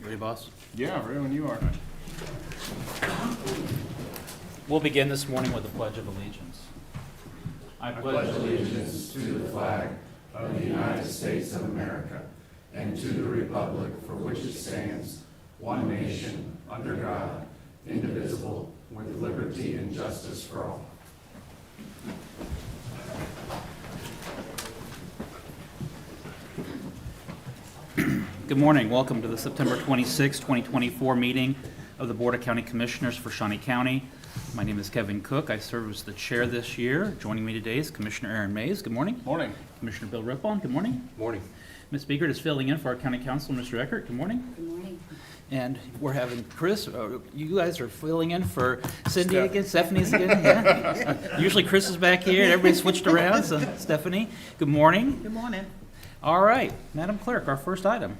Ready, boss? Yeah, ready when you are. We'll begin this morning with the Pledge of Allegiance. I pledge allegiance to the flag of the United States of America and to the republic for which it stands, one nation, under God, indivisible, with liberty and justice for all. Good morning. Welcome to the September 26, 2024 meeting of the Board of County Commissioners for Shawnee County. My name is Kevin Cook. I serve as the chair this year. Joining me today is Commissioner Aaron Mays. Good morning. Morning. Commissioner Bill Rippon. Good morning. Morning. Ms. Biegert is filling in for our County Council, Mr. Eckert. Good morning. Good morning. And we're having Chris, you guys are filling in for Cindy Steph. again, Stephanie's again, yeah. Usually Chris is back here, everybody switched around, so Stephanie, good morning. Good morning. All right, Madam Clerk, our first item.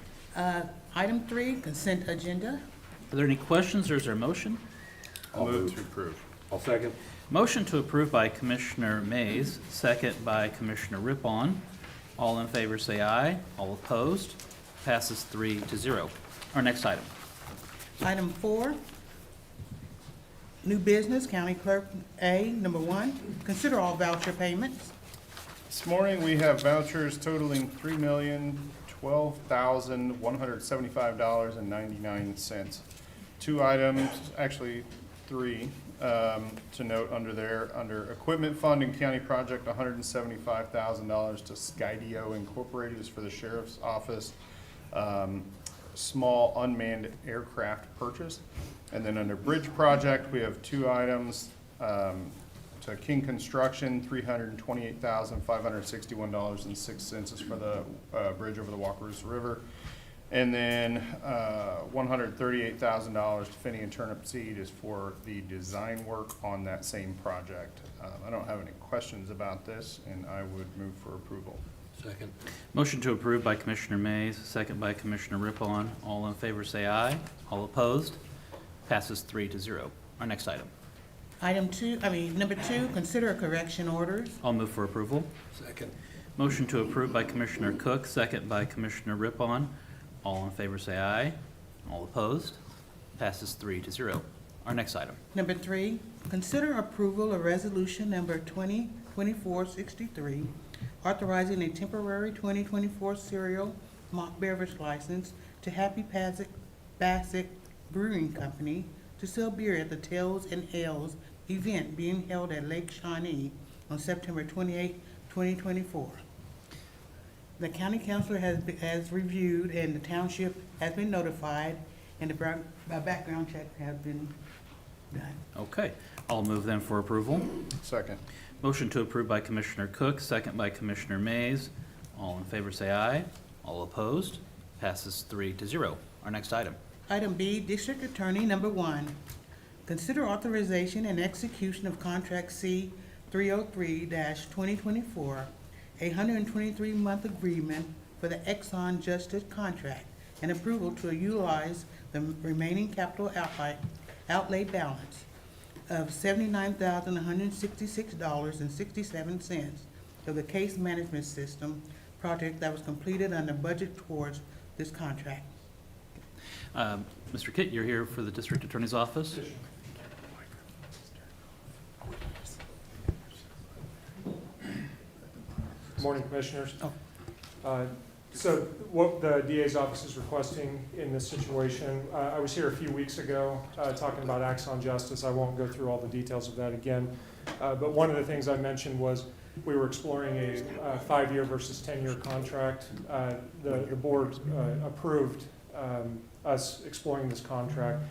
Item 3, consent agenda. Are there any questions or is there a motion? I'll move to approve. I'll second. Motion to approve by Commissioner Mays, second by Commissioner Rippon. All in favor say aye. All opposed? Passes 3-0. Our next item. Item 4, new business, County Clerk A, number 1, consider all voucher payments. This morning, we have vouchers totaling $3,012,175.99. Two items, actually three, to note under there. Under Equipment Fund and County Project, $175,000 to Skydio Incorporated is for the Sheriff's Office. Small unmanned aircraft purchase. And then under Bridge Project, we have two items, to King Construction, $328,561.06 is for the bridge over the Walkeroos River. And then $138,000 to Finney and Turnip Seed is for the design work on that same project. I don't have any questions about this, and I would move for approval. Second. Motion to approve by Commissioner Mays, second by Commissioner Rippon. All in favor say aye. All opposed? Passes 3-0. Our next item. Number 2, consider correction orders. I'll move for approval. Second. Motion to approve by Commissioner Cook, second by Commissioner Rippon. All in favor say aye. All opposed? Passes 3-0. Our next item. Number 3, consider approval of resolution number 2024-63, authorizing a temporary 2024 cereal malt beverage license to Happy Bassett Brewing Company to sell beer at the Tales and Ales event being held at Lake Shawnee on September 28, 2024. The county councilor has reviewed and the township has been notified and the background check has been done. Okay. I'll move then for approval. Second. Motion to approve by Commissioner Cook, second by Commissioner Mays. All in favor say aye. All opposed? Passes 3-0. Our next item. Item B, District Attorney number 1, consider authorization and execution of Contract C 303-2024, a 123-month agreement for the Exxon Justice contract and approval to utilize the remaining capital outlay balance of $79,166.67 of the case management system project that was completed under budget towards this contract. Mr. Kitt, you're here for the District Attorney's Office. Good morning, Commissioners. So what the DA's office is requesting in this situation, I was here a few weeks ago talking about Axon Justice. I won't go through all the details of that again. But one of the things I mentioned was we were exploring a 5-year versus 10-year contract. The board approved us exploring this contract.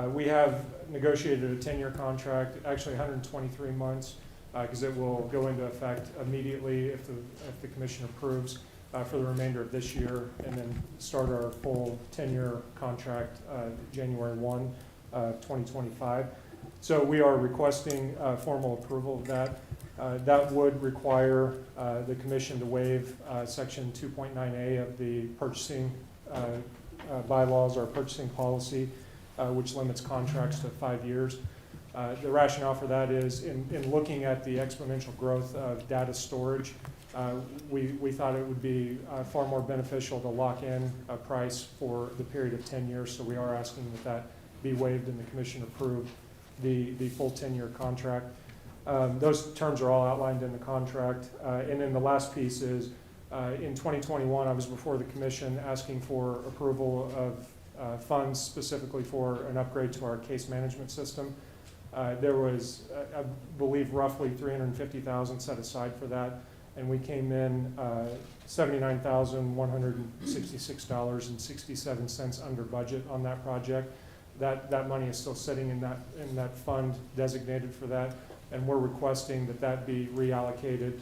We have negotiated a 10-year contract, actually 123 months, because it will go into effect immediately if the commission approves for the remainder of this year, and then start our full 10-year contract January 1, 2025. So we are requesting formal approval of that. That would require the commission to waive section 2.9A of the purchasing bylaws or purchasing policy, which limits contracts to 5 years. The rationale for that is in looking at the exponential growth of data storage We thought it would be far more beneficial to lock in a price for the period of 10 years, so we are asking that that be waived and the commission approve the full 10-year contract. Those terms are all outlined in the contract. And then the last piece is, in 2021, I was before the commission asking for approval of funds specifically for an upgrade to our case management system. There was, I believe, roughly $350,000 set aside for that, and we came in $79,166.67 under budget on that project. That money is still sitting in that fund designated for that, and we're requesting that that be reallocated.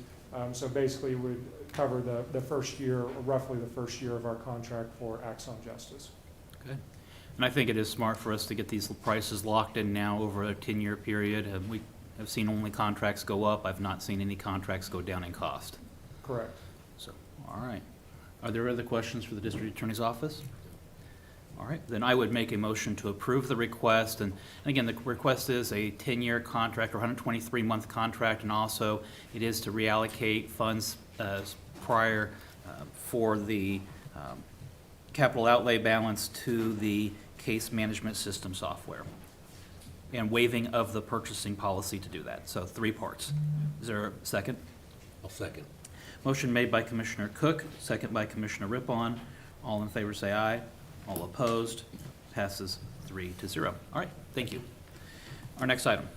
So basically, it would cover the first year, or roughly the first year of our contract for Axon Justice. Okay. And I think it is smart for us to get these prices locked in now over a 10-year period. We have seen only contracts go up. I've not seen any contracts go down in cost. Correct. So, all right. Are there other questions for the district attorney's office? All right, then I would make a motion to approve the request. And again, the request is a 10-year contract or 123-month contract, and also it is to reallocate funds prior for the capital outlay balance to the case management system software, and waiving of the purchasing policy to do that. So 3 parts. Is there a second? I'll second. Motion made by Commissioner Cook, second by Commissioner Rippon. All in favor say aye. All opposed. Passes 3-0. All right, thank you. Our next item.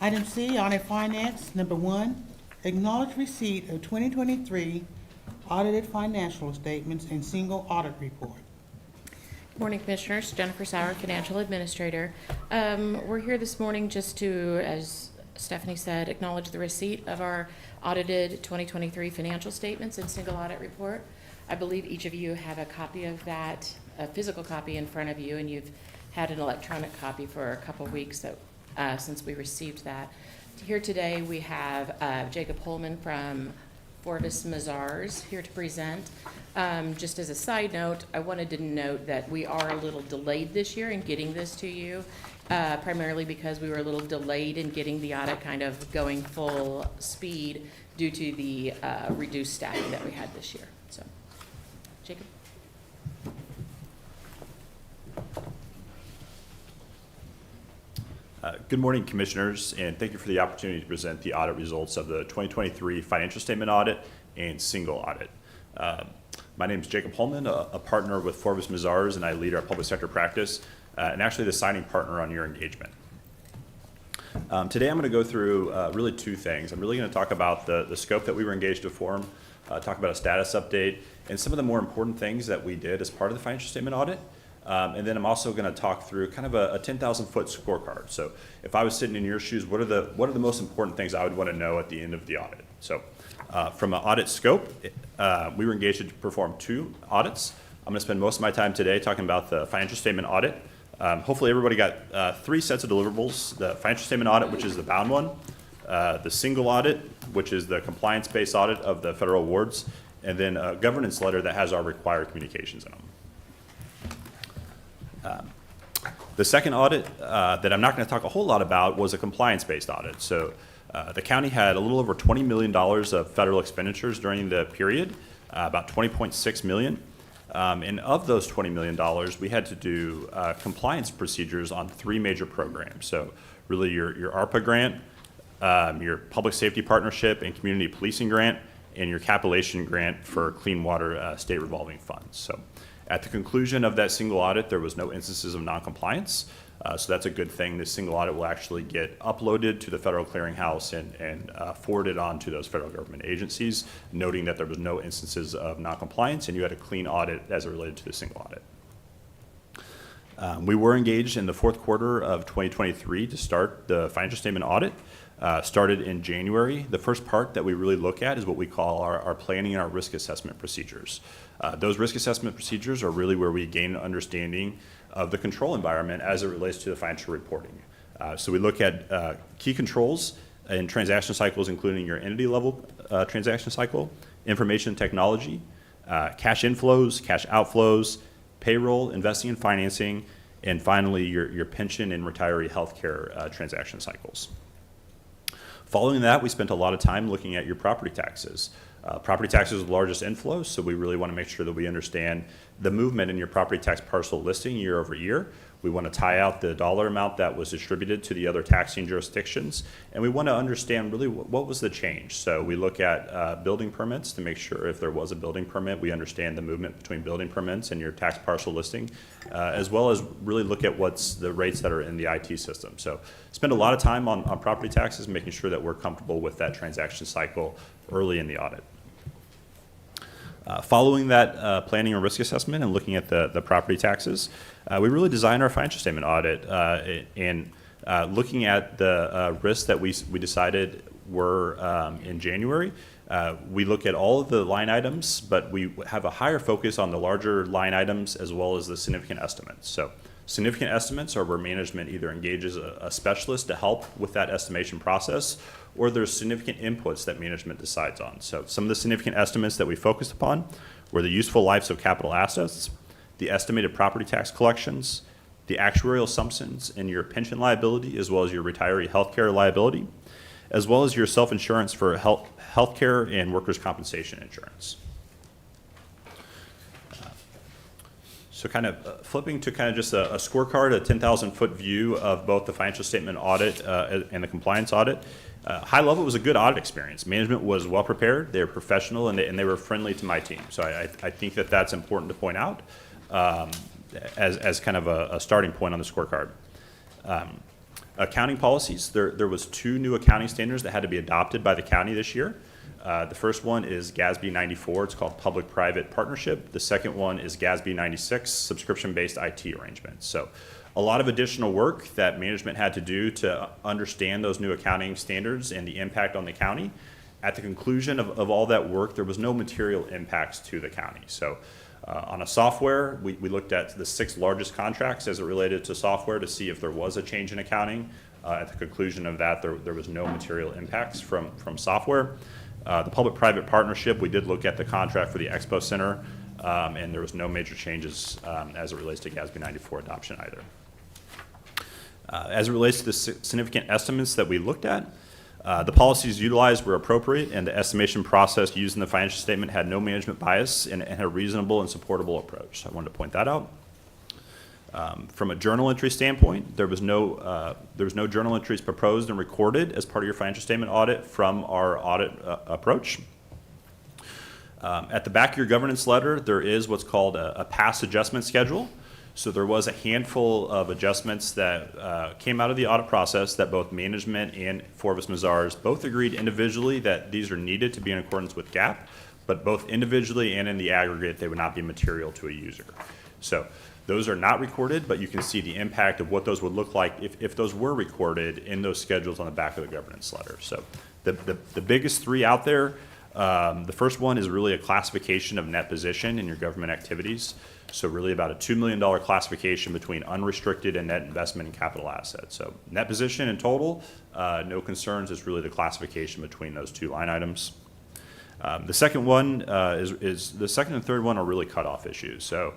Item C, audit finance. Number 1, acknowledge receipt of 2023 audited financial statements and single audit report. Good morning, Commissioners. Jennifer Sauer, Financial Administrator. We're here this morning just to, as Stephanie said, acknowledge the receipt of our audited 2023 financial statements and single audit report. I believe each of you have a copy of that, a physical copy in front of you, and you've had an electronic copy for a couple weeks since we received that. Here today we have Jacob Holman from Forvis Mazars here to present. Just as a side note, I wanted to note that we are a little delayed this year in getting this to you, primarily because we were a little delayed in getting the audit kind of going full speed due to the reduced staffing that we had this year. So, Jacob. Good morning, Commissioners, and thank you for the opportunity to present the audit results of the 2023 financial statement audit and single audit. My name is Jacob Holman, a partner with Forvis Mazars, and I lead our public sector practice, and actually the signing partner on your engagement. Today I'm going to go through really 2 things. I'm really going to talk about the scope that we were engaged to form, talk about a status update, and some of the more important things that we did as part of the financial statement audit. And then I'm also going to talk through kind of a 10,000-foot scorecard. So if I was sitting in your shoes, what are the most important things I would want to know at the end of the audit? So from an audit scope, we were engaged to perform 2 audits. I'm going to spend most of my time today talking about the financial statement audit. Hopefully everybody got 3 sets of deliverables: the financial statement audit, which is the bound one, the single audit, which is the compliance-based audit of the federal awards, and then a governance letter that has our required communications in them. The second audit that I'm not going to talk a whole lot about was a compliance-based audit. So the county had a little over $20 million of federal expenditures during the period, about $20.6 million. And of those $20 million, we had to do compliance procedures on 3 major programs. So really your ARPA grant, your public safety partnership and community policing grant, and your capitalization grant for clean water state revolving funds. So at the conclusion of that single audit, there was no instances of noncompliance. So that's a good thing. This single audit will actually get uploaded to the federal clearinghouse and forwarded on to those federal government agencies, noting that there was no instances of noncompliance and you had a clean audit as it related to the single audit. We were engaged in the 4th quarter of 2023 to start the financial statement audit. Started in January. The first part that we really look at is what we call our planning and our risk assessment procedures. Those risk assessment procedures are really where we gain an understanding of the control environment as it relates to the financial reporting. So we look at key controls and transaction cycles, including your entity level transaction cycle, information technology, cash inflows, cash outflows, payroll, investing and financing, and finally your pension and retiree healthcare transaction cycles. Following that, we spent a lot of time looking at your property taxes. Property taxes are the largest inflow, so we really want to make sure that we understand the movement in your property tax parcel listing year over year. We want to tie out the dollar amount that was distributed to the other taxing jurisdictions, and we want to understand really what was the change. So we look at building permits to make sure if there was a building permit, we understand the movement between building permits and your tax parcel listing, as well as really look at what's the rates that are in the IT system. So spend a lot of time on property taxes, making sure that we're comfortable with that transaction cycle early in the audit. Following that planning and risk assessment and looking at the property taxes, we really designed our financial statement audit and looking at the risks that we decided were in January. We look at all of the line items, but we have a higher focus on the larger line items as well as the significant estimates. So significant estimates are where management either engages a specialist to help with that estimation process, or there's significant inputs that management decides on. So some of the significant estimates that we focused upon were the useful lives of capital assets, the estimated property tax collections, the actuarial assumptions in your pension liability, as well as your retiree healthcare liability, as well as your self-insurance for healthcare and workers' compensation insurance. So kind of flipping to kind of just a scorecard, a 10,000-foot view of both the financial statement audit and the compliance audit. High level, it was a good audit experience. Management was well prepared, they were professional, and they were friendly to my team. So I think that that's important to point out as kind of a starting point on the scorecard. Accounting policies, there was 2 new accounting standards that had to be adopted by the county this year. The first one is GASB 94, it's called Public-Private Partnership. The second one is GASB 96, Subscription-Based IT Arrangements. So a lot of additional work that management had to do to understand those new accounting standards and the impact on the county. At the conclusion of all that work, there was no material impacts to the county. So on a software, we looked at the 6 largest contracts as it related to software to see if there was a change in accounting. At the conclusion of that, there was no material impacts from software. The public-private partnership, we did look at the contract for the Expo Center, and there was no major changes as it relates to GASB 94 adoption either. As it relates to the significant estimates that we looked at, the policies utilized were appropriate, and the estimation process used in the financial statement had no management bias and a reasonable and supportable approach. So I wanted to point that out. From a journal entry standpoint, there was no journal entries proposed and recorded as part of your financial statement audit from our audit approach. At the back of your governance letter, there is what's called a past adjustment schedule. So there was a handful of adjustments that came out of the audit process that both management and Forvis Mazars both agreed individually that these are needed to be in accordance with GAAP, but both individually and in the aggregate, they would not be material to a user. So those are not recorded, but you can see the impact of what those would look like if those were recorded in those schedules on the back of the governance letter. So the biggest 3 out there, the first one is really a classification of net position in your government activities. So really about a $2 million classification between unrestricted and net investment in capital assets. So net position in total, no concerns. It's really the classification between those 2 line items. The second one is the second and third one are really cutoff issues. So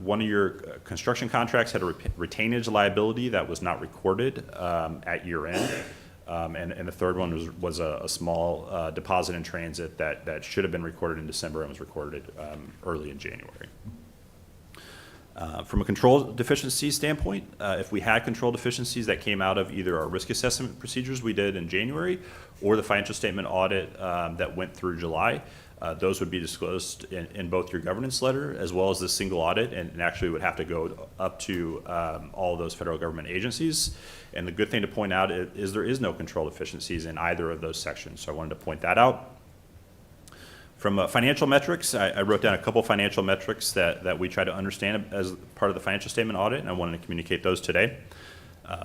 one of your construction contracts had a retainage liability that was not recorded at year end. And the third one was a small deposit in transit that should have been recorded in December and was recorded early in January. From a control deficiency standpoint, if we had control deficiencies that came out of either our risk assessment procedures we did in January or the financial statement audit that went through July, those would be disclosed in both your governance letter as well as the single audit, and actually would have to go up to all of those federal government agencies. And the good thing to point out is there is no control deficiencies in either of those sections, so I wanted to point that out. From financial metrics, I wrote down a couple financial metrics that we try to understand as part of the financial statement audit, and I wanted to communicate those today.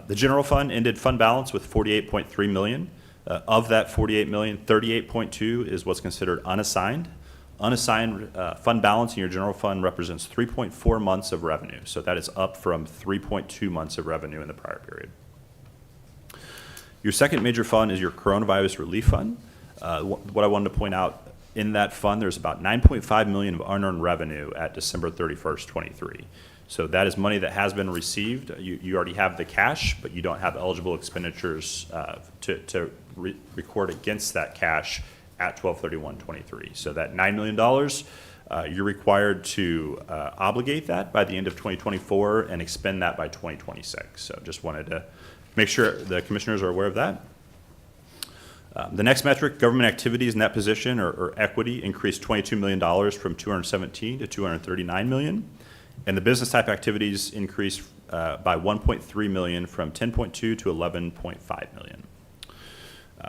The general fund ended fund balance with $48.3 million. Of that $48 million, 38.2 is what's considered unassigned. Unassigned fund balance in your general fund represents 3.4 months of revenue, so that is up from 3.2 months of revenue in the prior period. Your second major fund is your coronavirus relief fund. What I wanted to point out, in that fund, there's about $9.5 million of unearned revenue at December 31st, 23. So that is money that has been received. You already have the cash, but you don't have eligible expenditures to record against that cash at 12/31/23. So that $9 million, you're required to obligate that by the end of 2024 and expend that by 2026. So just wanted to make sure the commissioners are aware of that. The next metric, government activities in that position or equity, increased $22 million from 217 to 239 million. And the business type activities increased by 1.3 million from 10.2 to 11.5 million.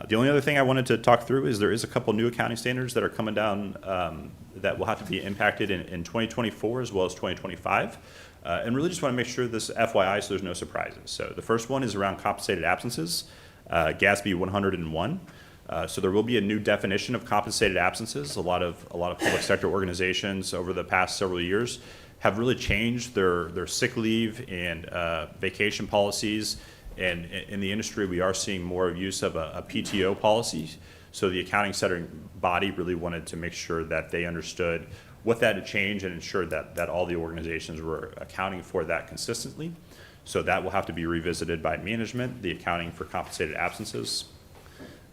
The only other thing I wanted to talk through is there is a couple new accounting standards that are coming down that will have to be impacted in 2024 as well as 2025. And really just want to make sure this FYI so there's no surprises. So the first one is around compensated absences, GASB 101. So there will be a new definition of compensated absences. A lot of public sector organizations over the past several years have really changed their sick leave and vacation policies. And in the industry, we are seeing more use of a PTO policy. So the accounting setting body really wanted to make sure that they understood what that had changed and ensured that all the organizations were accounting for that consistently. So that will have to be revisited by management, the accounting for compensated absences.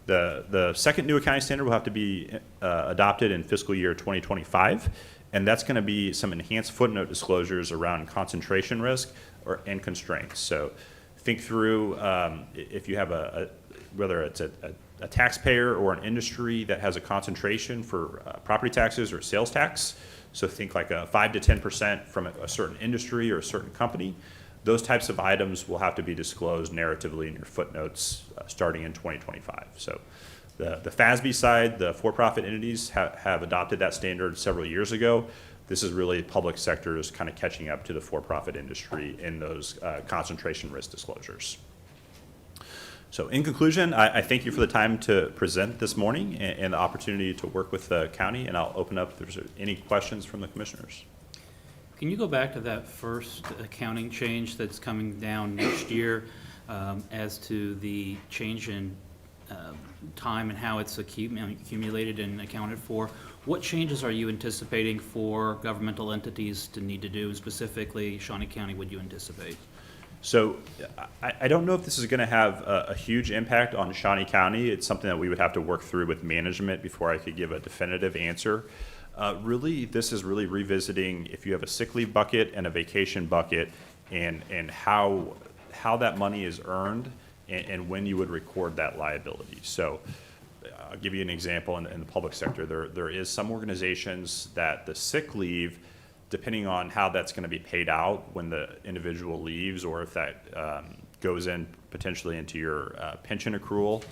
The second new accounting standard will have to be adopted in fiscal year 2025, and that's going to be some enhanced footnote disclosures around concentration risk and constraints. So think through if you have whether it's a taxpayer or an industry that has a concentration for property taxes or sales tax. So think like a 5 to 10% from a certain industry or a certain company. Those types of items will have to be disclosed narratively in your footnotes starting in 2025. So the FASB side, the for-profit entities have adopted that standard several years ago. This is really public sectors kind of catching up to the for-profit industry in those concentration risk disclosures. So in conclusion, I thank you for the time to present this morning and the opportunity to work with the county, and I'll open up if there's any questions from the commissioners. Can you go back to that first accounting change that's coming down next year as to the change in time and how it's accumulated and accounted for? What changes are you anticipating for governmental entities to need to do, and specifically Shawnee County would you anticipate? So I don't know if this is going to have a huge impact on Shawnee County. It's something that we would have to work through with management before I could give a definitive answer. Really, this is really revisiting if you have a sick leave bucket and a vacation bucket and how that money is earned and when you would record that liability. So I'll give you an example in the public sector. There is some organizations that the sick leave, depending on how that's going to be paid out when the individual leaves or if that goes in potentially into your pension accrual,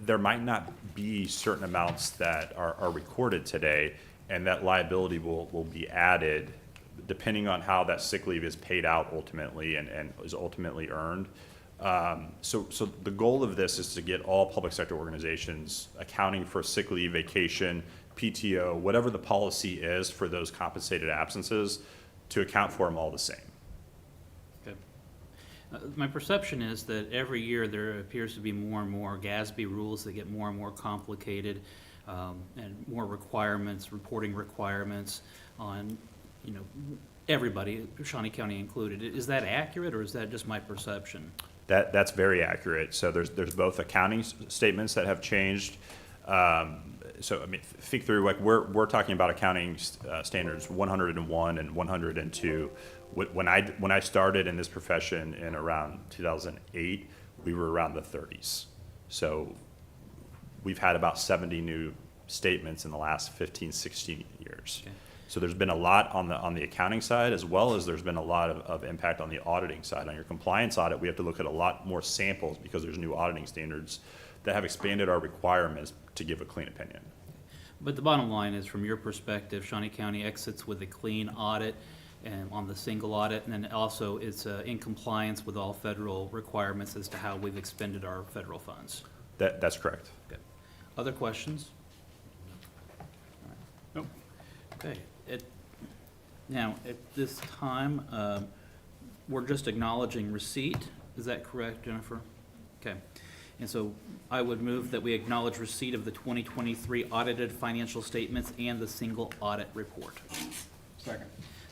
there might not be certain amounts that are recorded today, and that liability will be added depending on how that sick leave is paid out ultimately and is ultimately earned. So the goal of this is to get all public sector organizations accounting for sick leave, vacation, PTO, whatever the policy is for those compensated absences, to account for them all the same. Okay. My perception is that every year there appears to be more and more GASB rules that get more and more complicated and more requirements, reporting requirements on, everybody, Shawnee County included. Is that accurate, or is that just my perception? That's very accurate. So there's both accounting statements that have changed. So I mean, think through, like we're talking about accounting standards 101 and 102. When I started in this profession in around 2008, we were around the 30s. So we've had about 70 new statements in the last 15, 16 years. Okay. So there's been a lot on the accounting side, as well as there's been a lot of impact on the auditing side. On your compliance audit, we have to look at a lot more samples because there's new auditing standards that have expanded our requirements to give a clean opinion. But the bottom line is, from your perspective, Shawnee County exits with a clean audit and on the single audit, and then also it's in compliance with all federal requirements as to how we've expended our federal funds. That's correct. Okay. Other questions? Nope. Okay. Now, at this time, we're just acknowledging receipt. Is that correct, Jennifer? Okay. And so I would move that we acknowledge receipt of the 2023 audited financial statements and the single audit report. Second.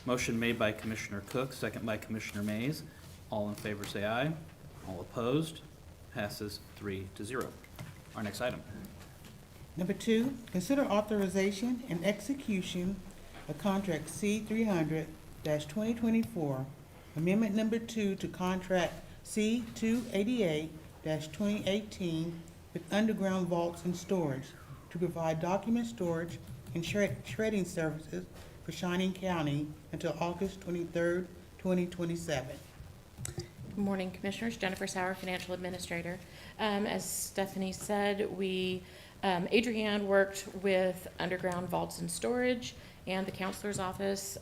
Motion made by Commissioner Cook, second by Commissioner Mays. All in favor say aye. All opposed? Passes 3-0. Our next item. Number 2, consider authorization and execution of contract C-300-2024, amendment number 2 to contract C-288-2018 with underground vaults and storage to provide document storage and shredding services for Shawnee County until August 23rd, 2027. Good morning, Commissioners. Jennifer Sauer, Financial Administrator. As Stephanie said, Adrienne worked with Underground Vaults and Storage and the Counselor's Office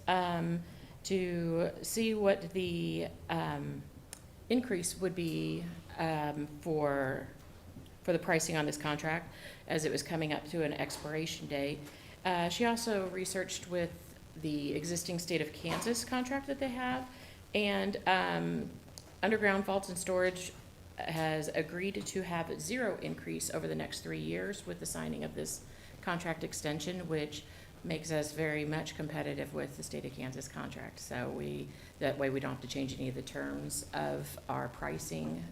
to see what the increase would be for the pricing on this contract as it was coming up to an expiration date. She also researched with the existing state of Kansas contract that they have, and Underground Vaults and Storage has agreed to have 0 increase over the next 3 years with the signing of this contract extension, which makes us very much competitive with the state of Kansas contract. So that way we don't have to change any of the terms of our pricing,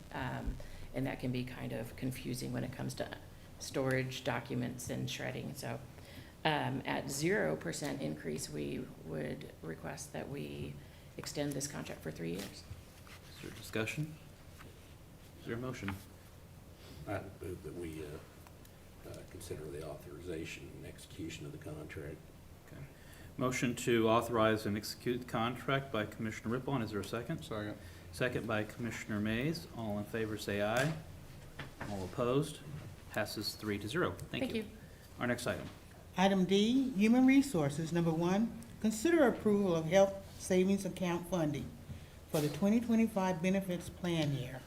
and that can be kind of confusing when it comes to storage, documents, and shredding. So at 0% increase, we would request that we extend this contract for 3 years. Is there discussion? Is there a motion? I move that we consider the authorization and execution of the contract. Okay. Motion to authorize and execute the contract by Commissioner Rippon. Is there a second? Second. Second by Commissioner Mays. All in favor say aye. All opposed? Passes 3-0. Thank you. Our next item. Item D, Human Resources. Number 1, consider approval of health savings account funding for the 2025 benefits plan year.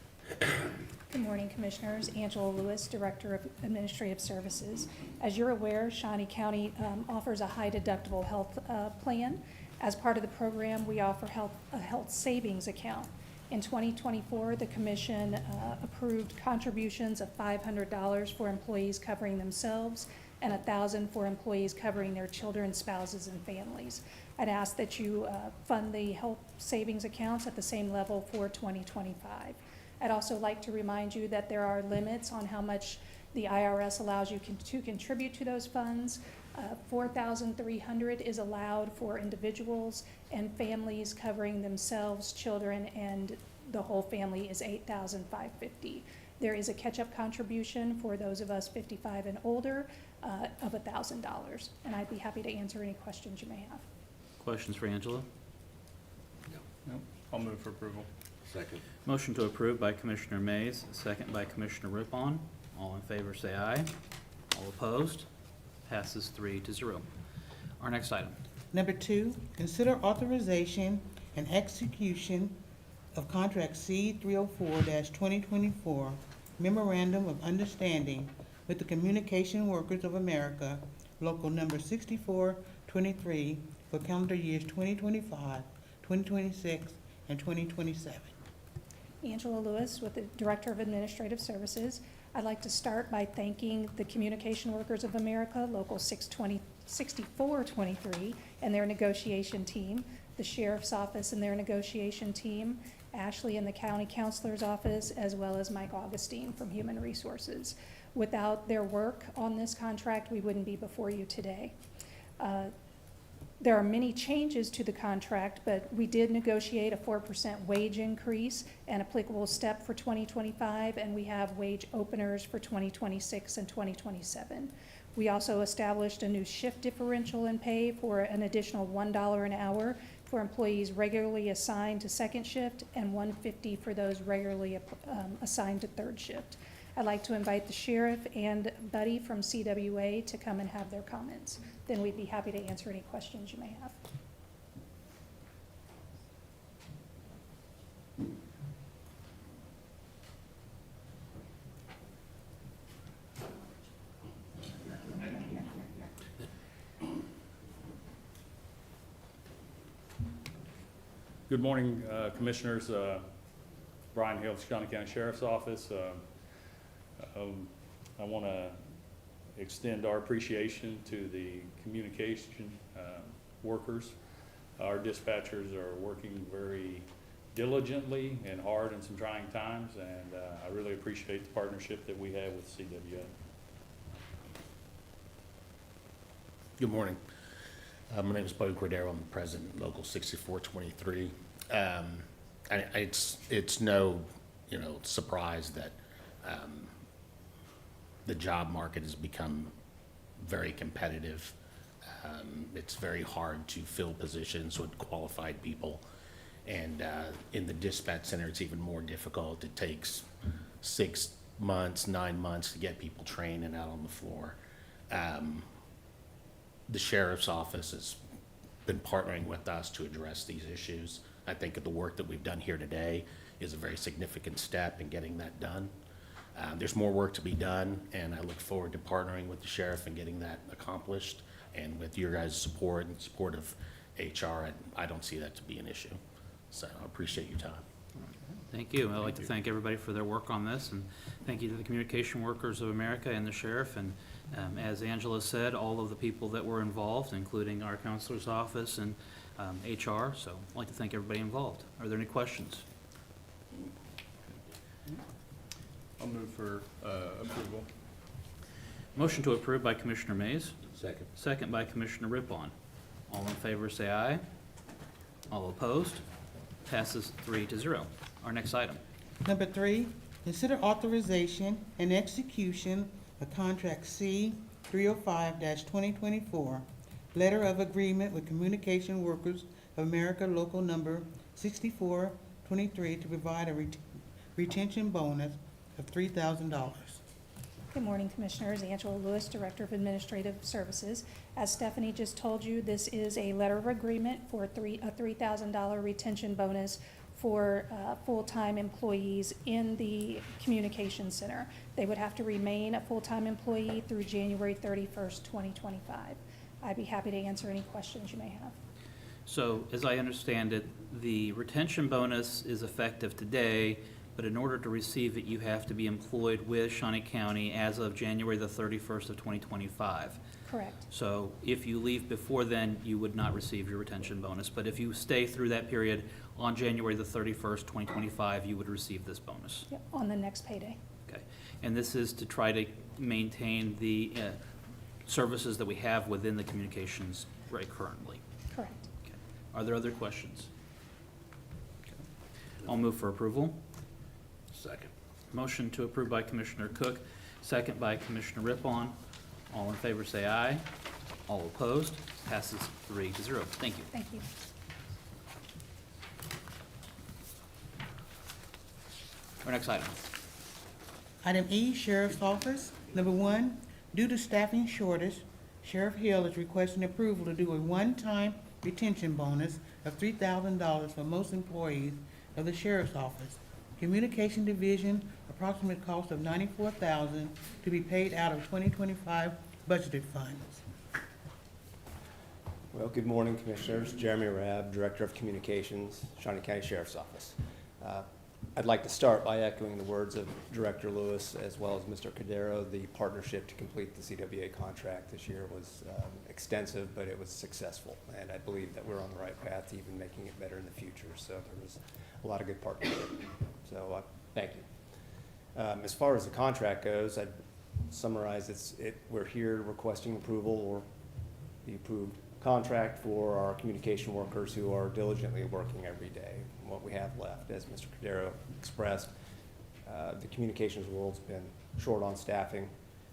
Good morning, Commissioners. Angela Lewis, Director of Administrative Services. As you're aware, Shawnee County offers a high deductible health plan. As part of the program, we offer a health savings account. In 2024, the Commission approved contributions of $500 for employees covering themselves and $1,000 for employees covering their children, spouses, and families. I'd ask that you fund the health savings accounts at the same level for 2025. I'd also like to remind you that there are limits on how much the IRS allows you to contribute to those funds. $4,300 is allowed for individuals, and families covering themselves, children, and the whole family is $8,550. There is a catch-up contribution for those of us 55 and older of $1,000, and I'd be happy to answer any questions you may have. Questions for Angela? No. I'll move for approval. Second. Motion to approve by Commissioner Mays, second by Commissioner Rippon. All in favor say aye. All opposed? Passes 3-0. Our next item. Number 2, consider authorization and execution of contract C-304-2024 Memorandum of Understanding with the Communication Workers of America, Local Number 6423, for calendar years 2025, 2026, and 2027. Angela Lewis with the Director of Administrative Services. I'd like to start by thanking the Communication Workers of America, Local 6423, and their negotiation team, the Sheriff's Office and their negotiation team, Ashley and the County Counselor's Office, as well as Mike Augustine from Human Resources. Without their work on this contract, we wouldn't be before you today. There are many changes to the contract, but we did negotiate a 4% wage increase, an applicable step for 2025, and we have wage openers for 2026 and 2027. We also established a new shift differential in pay for an additional $1 an hour for employees regularly assigned to second shift and $1.50 for those regularly assigned to third shift. I'd like to invite the sheriff and Buddy from CWA to come and have their comments. Then we'd be happy to answer any questions you may have. Good morning, Commissioners. Brian Hill, Shawnee County Sheriff's Office. I want to extend our appreciation to the communication workers. Our dispatchers are working very diligently and hard in some trying times, and I really appreciate the partnership that we have with CWA. Good morning. My name is Bo Cordero. I'm the president of Local 6423. It's no, surprise that the job market has become very competitive. It's very hard to fill positions with qualified people. And in the dispatch center, it's even more difficult. It takes 6 months, 9 months to get people trained and out on the floor. The sheriff's office has been partnering with us to address these issues. I think that the work that we've done here today is a very significant step in getting that done. There's more work to be done, and I look forward to partnering with the sheriff and getting that accomplished. And with your guys' support and support of HR, I don't see that to be an issue. So I appreciate your time. Thank you. I'd like to thank everybody for their work on this, and thank you to the Communication Workers of America and the sheriff, and as Angela said, all of the people that were involved, including our counselor's office and HR. So I'd like to thank everybody involved. Are there any questions? I'll move for approval. Motion to approve by Commissioner Mays, Second. second by Commissioner Rippon. All in favor say aye. All opposed? Passes 3-0. Our next item. Number 3, consider authorization and execution of Contract C 305-2024, Letter of Agreement with Communication Workers of America Local Number 6423 to provide a retention bonus of $3,000. Good morning, Commissioners. Angela Lewis, Director of Administrative Services. As Stephanie just told you, this is a letter of agreement for a $3,000 retention bonus for full-time employees in the Communication Center. They would have to remain a full-time employee through January 31st, 2025. I'd be happy to answer any questions you may have. So, as I understand it, the retention bonus is effective today, but in order to receive it, you have to be employed with Shawnee County as of January the 31st of 2025. Correct. So if you leave before then, you would not receive your retention bonus. But if you stay through that period on January the 31st, 2025, you would receive this bonus. Yep, on the next payday. Okay. And this is to try to maintain the services that we have within the communications right currently. Correct. Okay. Are there other questions? Okay. I'll move for approval. Second. Motion to approve by Commissioner Cook, second by Commissioner Rippon. All in favor say aye. All opposed? Passes 3-0. Thank you. Thank you. Our next item. Item E, Sheriff's Office. Number 1, due to staffing shortage, Sheriff Hill is requesting approval to do a one-time retention bonus of $3,000 for most employees of the Sheriff's Office. Communication Division, approximate cost of $94,000 to be paid out of 2025 budgeted funds. Well, good morning, Commissioners. Jeremy Rabb, Director of Communications, Shawnee County Sheriff's Office. I'd like to start by echoing the words of Director Lewis as well as Mr. Cordero. The partnership to complete the CWA contract this year was extensive, but it was successful, and I believe that we're on the right path to even making it better in the future. So there was a lot of good partnership. So thank you. As far as the contract goes, I'd summarize we're here requesting approval or the approved contract for our communication workers who are diligently working every day. What we have left, as Mr. Cordero expressed, the communications world's been short on staffing,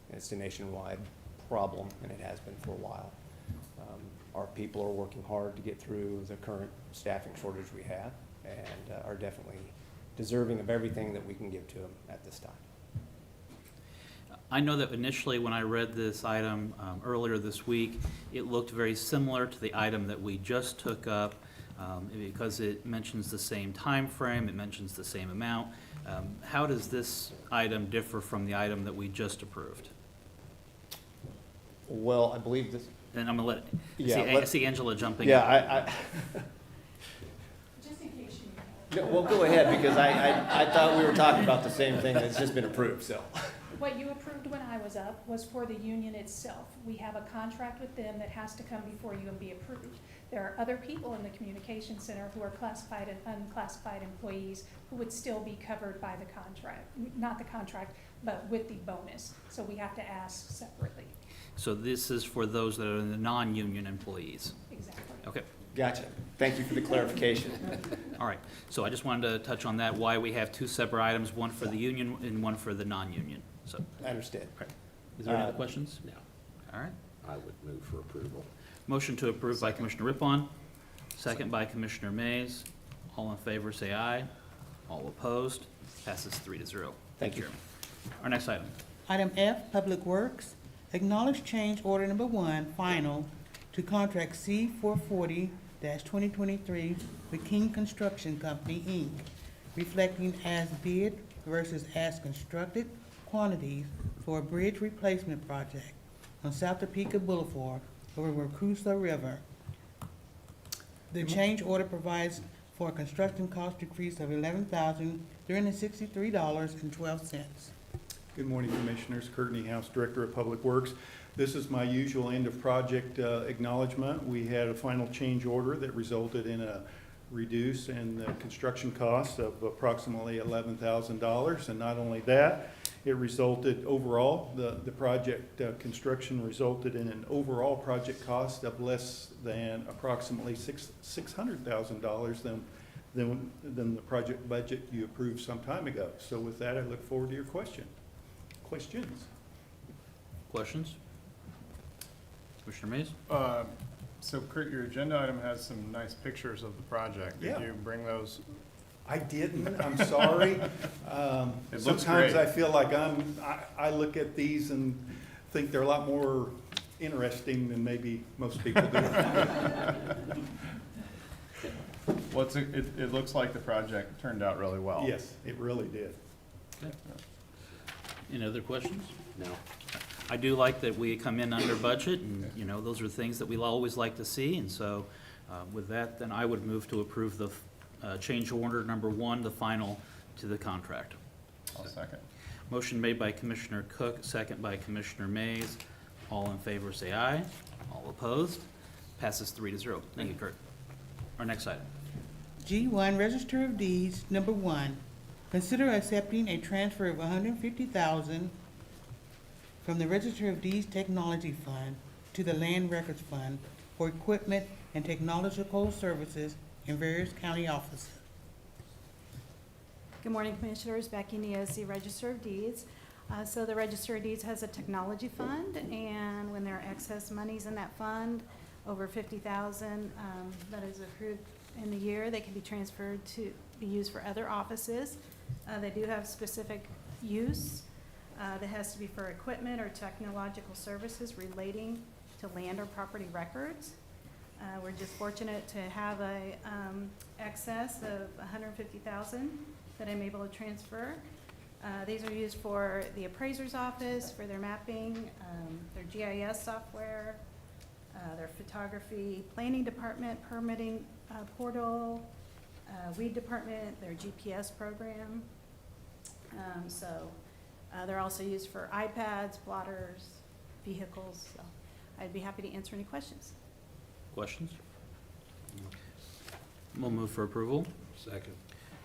and it's a nationwide problem, and it has been for a while. Our people are working hard to get through the current staffing shortage we have, and are definitely deserving of everything that we can give to them at this time. I know that initially when I read this item earlier this week, it looked very similar to the item that we just took up because it mentions the same time frame, it mentions the same amount. How does this item differ from the item that we just approved? Well, I believe this. And I'm gonna let, Yeah, I see Angela jumping. Yeah, Just in case you well, go ahead, because I thought we were talking about the same thing that's just been approved, so. What you approved when I was up was for the union itself. We have a contract with them that has to come before you and be approved. There are other people in the communication center who are classified and unclassified employees who would still be covered by the contract, not the contract, but with the bonus. So we have to ask separately. So this is for those that are the non-union employees. Exactly. Okay, Gotcha. Thank you for the clarification. all right. So I just wanted to touch on that, why we have two separate items, one for the union and one for the non-union. So, I understand. is there any other questions? No, All right. I would move for approval. Motion to approve by Commissioner Rippon, second by Commissioner Mays. All in favor, say aye. All opposed, passes 3-0. Thank you. Our next item. Item F, Public Works, acknowledge change order number 1, final, to contract C 440-2023 with King Construction Company, Inc., reflecting as bid versus as constructed quantities for a bridge replacement project on South Topeka Boulevard over Wacusa River. The change order provides for a construction cost decrease of $11,363.12. Good morning, Commissioners. Kurt Niehaus, Director of Public Works. This is my usual end-of-project acknowledgement. We had a final change order that resulted in a reduce in the construction cost of approximately $11,000. And not only that, it resulted overall, the project construction resulted in an overall project cost of less than approximately $600,000 than the project budget you approved some time ago. So with that, I look forward to your questions? Questions? Commissioner Mays? So Kurt, your agenda item has some nice pictures of the project. Did Yeah. you bring those? I didn't, I'm sorry. It looks Sometimes great. I feel like I look at these and think they're a lot more interesting than maybe most people do. Well, it looks like the project turned out really well. Yes, it really did. Any other questions? No. I do like that we come in under budget, and, you know, those are things that we always like to see, and so with that, then I would move to approve the change order number 1, the final to the contract. I'll second. Motion made by Commissioner Cook, second by Commissioner Mays. All in favor, say aye. All opposed, passes 3-0. Thank you, Kurt. Our next item. G1, Register of Deeds, number 1, consider accepting a transfer of $150,000 from the Register of Deeds Technology Fund to the Land Records Fund for equipment and technological services in various county offices. Good morning, Commissioners. Becky Neosi, Register of Deeds. So the Register of Deeds has a technology fund, and when there are excess monies in that fund, over $50,000 that is accrued in the year, they can be transferred to be used for other offices. They do have specific use that has to be for equipment or technological services relating to land or property records. We're just fortunate to have a excess of $150,000 that I'm able to transfer. These are used for the appraiser's office, for their mapping, their GIS software, their photography, planning department, permitting portal, weed department, their GPS program. They're also used for iPads, plotters, vehicles. So I'd be happy to answer any questions. Questions? We'll move for approval. Second.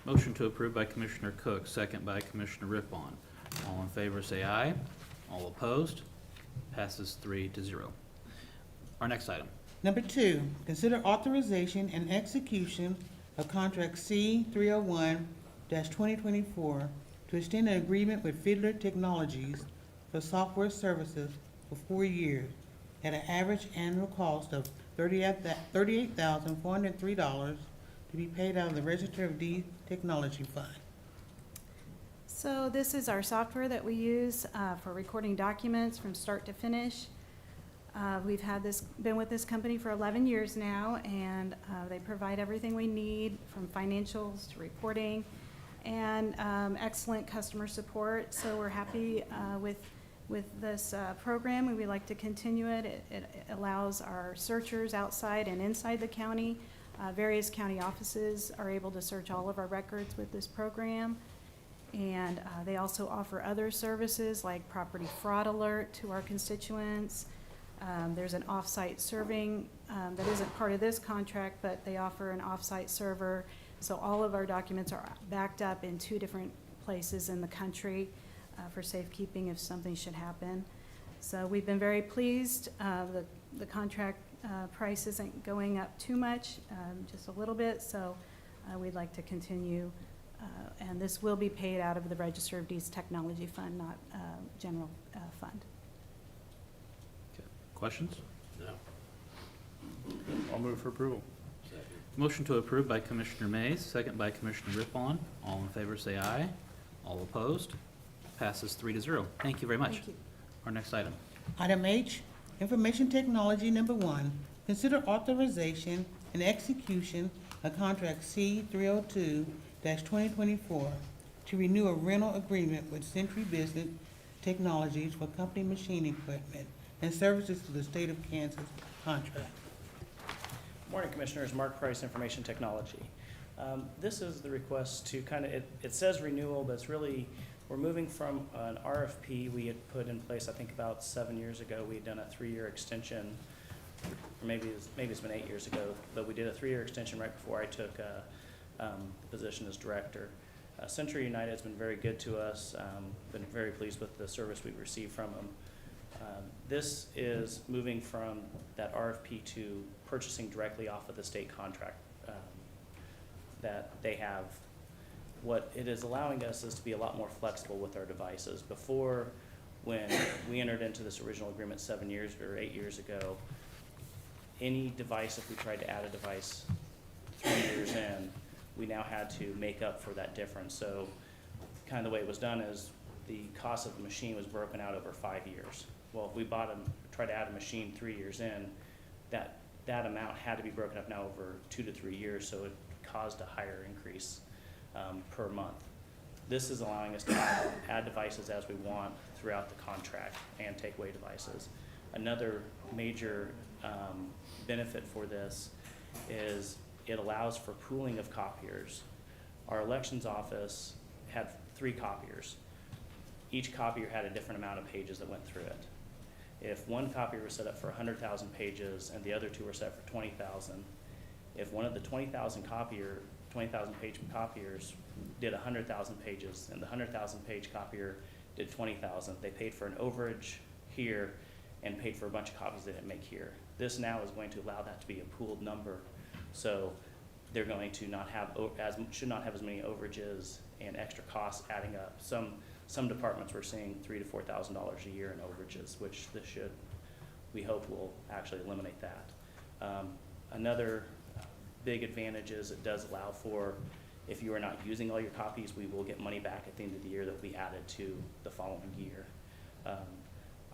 Motion to approve by Commissioner Cook, second by Commissioner Rippon. All in favor, say aye. All opposed, passes 3-0. Our next item. Number 2, consider authorization and execution of contract C 301-2024 to extend an agreement with Fiddler Technologies for software services for 4 years at an average annual cost of $38,403 to be paid out of the Register of Deeds Technology Fund. So this is our software that we use for recording documents from start to finish. We've been with this company for 11 years now, and they provide everything we need from financials to reporting and excellent customer support. So we're happy with this program, and we'd like to continue it. It allows our searchers outside and inside the county. Various county offices are able to search all of our records with this program. And they also offer other services like property fraud alert to our constituents, There's an off-site serving that isn't part of this contract, but they offer an off-site server. So all of our documents are backed up in 2 different places in the country for safekeeping if something should happen. So we've been very pleased. The contract price isn't going up too much, just a little bit, so we'd like to continue. And this will be paid out of the Register of Deeds Technology Fund, not general fund. Questions? No. I'll move for approval. Second. Motion to approve by Commissioner Mays, second by Commissioner Rippon. All in favor say aye. All opposed? Passes 3-0. Thank you very much. Thank you. Our next item. Item H, Information Technology Number 1, consider authorization and execution of contract C 302-2024 to renew a rental agreement with Century Business Technologies for company machine equipment and services to the state of Kansas contract. Morning, Commissioners. Mark Price, Information Technology. This is the request to kind of, it says renewal, but it's really, we're moving from an RFP we had put in place, I think about 7 years ago. We had done a 3-year extension, or maybe it's been 8 years ago, but we did a 3-year extension right before I took the position as director. Century United has been very good to us, been very pleased with the service we've received from them. This is moving from that RFP to purchasing directly off of the state contract that they have. What it is allowing us is to be a lot more flexible with our devices. Before, when we entered into this original agreement 7 years or 8 years ago, any device, if we tried to add a device 3 years in, we now had to make up for that difference. So kind of the way it was done is the cost of the machine was broken out over 5 years. Well, if we tried to add a machine 3 years in, that amount had to be broken up now over 2 to 3 years, so it caused a higher increase per month. This is allowing us to add devices as we want throughout the contract and take away devices. Another major benefit for this is it allows for pooling of copiers. Our elections office had 3 copiers. Each copier had a different amount of pages that went through it. If one copier was set up for 100,000 pages and the other 2 were set for 20,000, if one of the 20,000 page copiers did 100,000 pages and the 100,000 page copier did 20,000, they paid for an overage here and paid for a bunch of copies they didn't make here. This now is going to allow that to be a pooled number, so they're going to should not have as many overages and extra costs adding up. Some departments we're seeing $3,000 to $4,000 a year in overages, which this should, we hope, will actually eliminate that. Another big advantage is it does allow for, if you are not using all your copies, we will get money back at the end of the year that we added to the following year.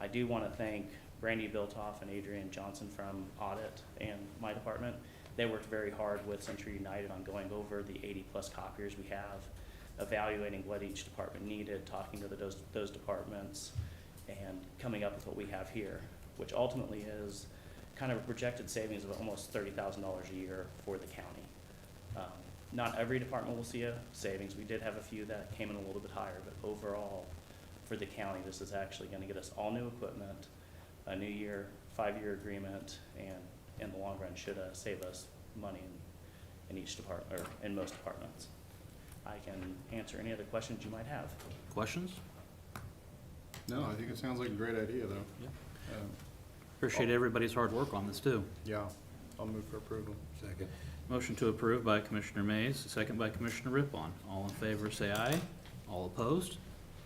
I do want to thank Brandy Biltoff and Adrian Johnson from Audit and my department. They worked very hard with Century United on going over the 80+ copiers we have, evaluating what each department needed, talking to those departments, and coming up with what we have here, which ultimately is kind of a projected savings of almost $30,000 a year for the county. Not every department will see a savings. We did have a few that came in a little bit higher, but overall, for the county, this is actually going to get us all new equipment, a new year, 5-year agreement, and in the long run should save us money in each department, or in most departments. I can answer any other questions you might have. Questions? No, I think it sounds like a great idea, though. Yep. Appreciate everybody's hard work on this, too. Yeah, I'll move for approval. Second. Motion to approve by Commissioner Mays, second by Commissioner Rippon. All in favor, say aye. All opposed?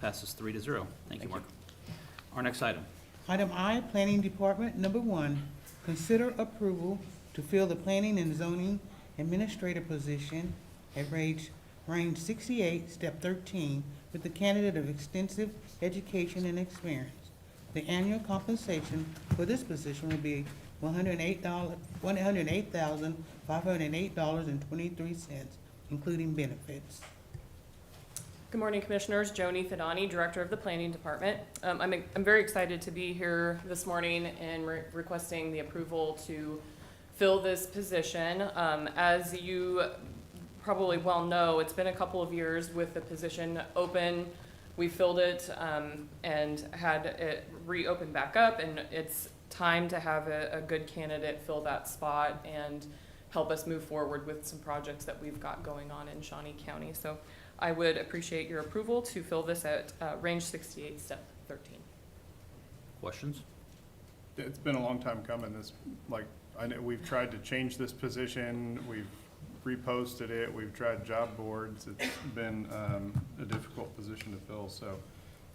Passes 3-0. Thank you, Mark. Our next item. Item I, Planning Department Number 1, consider approval to fill the Planning and Zoning Administrator position at range 68, step 13, with the candidate of extensive education and experience. The annual compensation for this position will be $108,508.23, including benefits. Good morning, Commissioners. Joni Fedani, Director of the Planning Department. I'm very excited to be here this morning and requesting the approval to fill this position. As you probably well know, it's been a couple of years with the position open. We filled it and had it reopened back up, and it's time to have a good candidate fill that spot and help us move forward with some projects that we've got going on in Shawnee County. So I would appreciate your approval to fill this at range 68, step 13. Questions? It's been a long time coming. I know we've tried to change this position. We've reposted it. We've tried job boards. It's been a difficult position to fill, so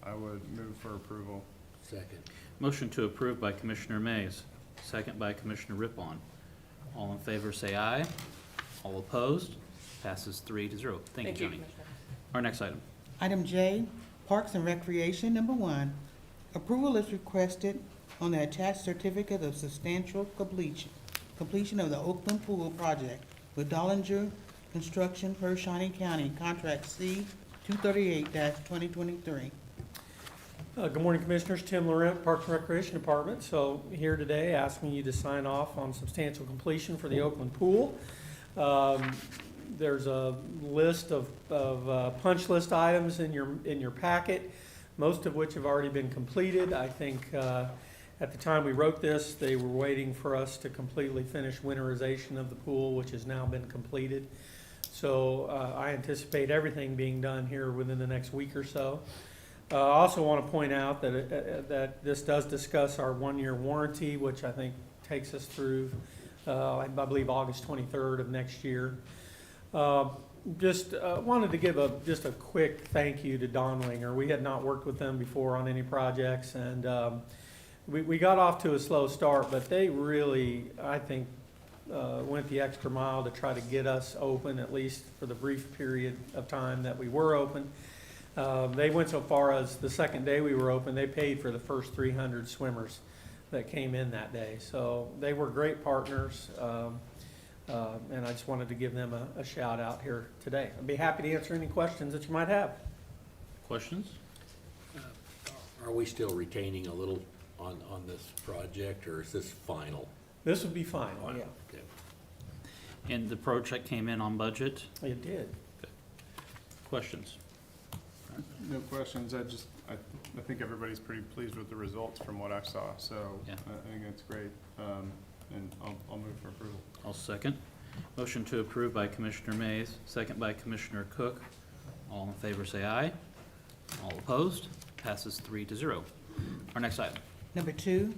I would move for approval. Second. Motion to approve by Commissioner Mays, second by Commissioner Rippon. All in favor say aye. All opposed? Passes 3-0. Thank you, Johnny. Commissioner. Our next item. Item J, Parks and Recreation, number 1. Approval is requested on the attached certificate of substantial completion of the Oakland Pool project with Dollinger Construction per Shawnee County, contract C 238-2023. Good morning, Commissioners. Tim Laurent, Parks and Recreation Department. So here today, asking you to sign off on substantial completion for the Oakland Pool. There's a list of punch list items in your packet, most of which have already been completed. I think at the time we wrote this, they were waiting for us to completely finish winterization of the pool, which has now been completed. So I anticipate everything being done here within the next week or so. I also want to point out that this does discuss our 1-year warranty, which I think takes us through, I believe, August 23rd of next year. Just wanted to give just a quick thank you to Don Winger. We had not worked with them before on any projects, and we got off to a slow start, but they really, I think, went the extra mile to try to get us open, at least for the brief period of time that we were open. They went so far as the second day we were open, they paid for the first 300 swimmers that came in that day. So they were great partners, and I just wanted to give them a shout out here today. I'd be happy to answer any questions that you might have. Questions? Are we still retaining a little on this project, or is this final? This would be final, yeah. Okay. And the project came in on budget? It did. Questions? No questions. I think everybody's pretty pleased with the results from what I saw, so Yeah. I think that's great. And I'll move for approval. I'll second. Motion to approve by Commissioner Mays, second by Commissioner Cook. All in favor say aye. All opposed? Passes 3-0. Our next item. Number 2,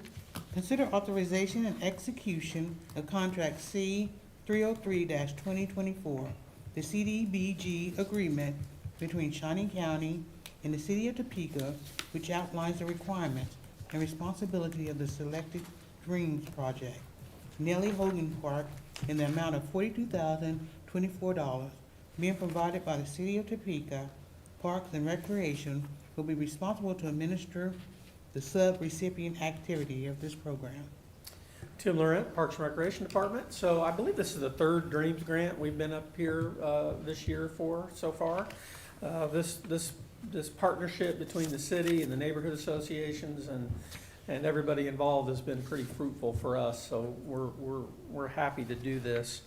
consider authorization and execution of contract C 303-2024, the CDBG agreement between Shawnee County and the City of Topeka, which outlines the requirements and responsibility of the selected Dreams project. Nellie Hogan Park in the amount of $42,024 being provided by the City of Topeka. Parks and Recreation will be responsible to administer the sub-recipient activity of this program. Tim Laurent, Parks and Recreation Department. So I believe this is the 3rd Dreams grant we've been up here this year for so far. This partnership between the city and the neighborhood associations and everybody involved has been pretty fruitful for us. So we're happy to do this.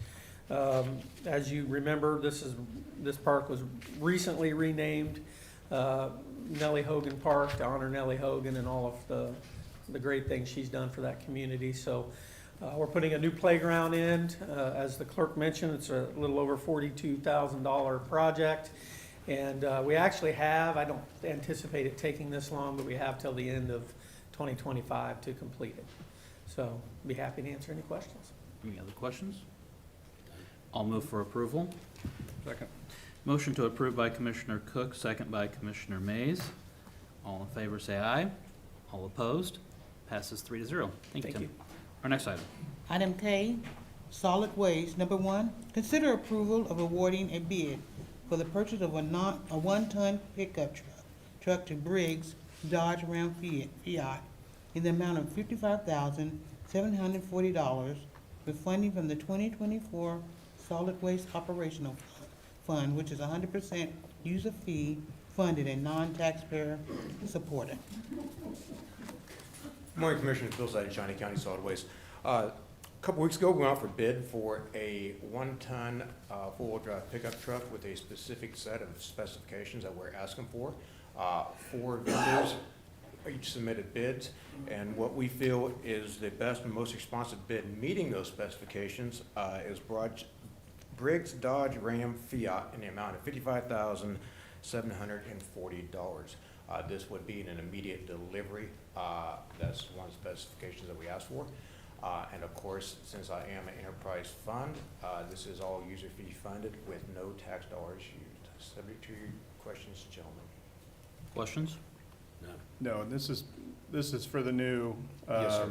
As you remember, this park was recently renamed Nellie Hogan Park to honor Nellie Hogan and all of the great things she's done for that community. So we're putting a new playground in. As the clerk mentioned, it's a little over $42,000 project. And we actually have, I don't anticipate it taking this long, but we have till the end of 2025 to complete it. So be happy to answer any questions. Any other questions? I'll move for approval. Second. Motion to approve by Commissioner Cook, second by Commissioner Mays. All in favor say aye. All opposed? Passes 3-0. Thank you, Tim. Our next item. Item K, Solid Waste. Number 1, consider approval of awarding a bid for the purchase of a 1-ton pickup truck to Briggs Dodge Ram Fiat in the amount of $55,740 with funding from the 2024 Solid Waste Operational Fund, which is 100% user fee funded and non-taxpayer supported. Good morning, Commissioners. Bill Side, Shawnee County Solid Waste. A couple weeks ago, we went out for bid for a 1-ton four-wheel drive pickup truck with a specific set of specifications that we're asking for. 4 vendors each submitted bids, and what we feel is the best and most responsive bid meeting those specifications is Briggs Dodge Ram Fiat in the amount of $55,740. This would be an immediate delivery. That's one of the specifications that we asked for. And of course, since I am an enterprise fund, this is all user fee funded with no tax dollars used. Subject to your questions, gentlemen. Questions? No, this is for the new Yes, sir.